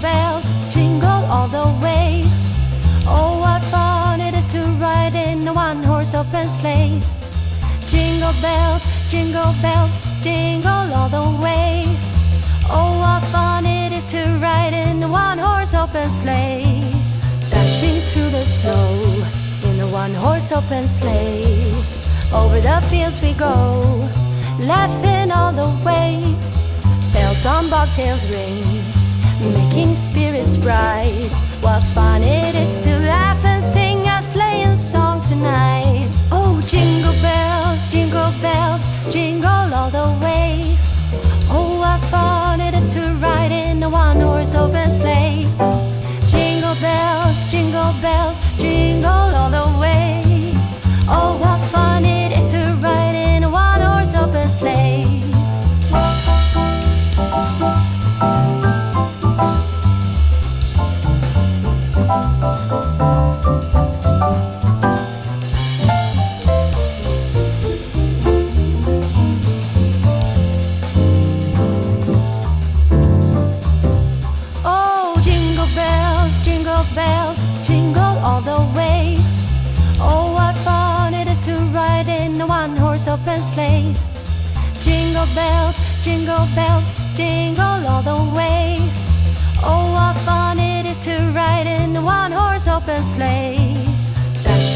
bells, jingle all the way. Oh, what fun it is to ride in a one-horse open sleigh. Jingle bells, jingle all the way. Oh, what fun it is to ride in a one-horse open sleigh. Dashing through the snow in a one-horse open sleigh. Over the fields we go, laughing all the way. Bells on bobtails ring, making spirits bright. What fun it is to laugh and sing a sleighing song tonight. Oh, jingle bells, jingle all the way. Oh, what fun it is to ride in a one-horse open sleigh. Jingle bells, jingle all the way. Oh, what fun it is to ride in a one-horse open sleigh. Oh, jingle bells, jingle all the way. Oh, what fun it is to ride in a one-horse open sleigh. Jingle bells, jingle all the way. Oh, what fun it is to ride in a one-horse open sleigh.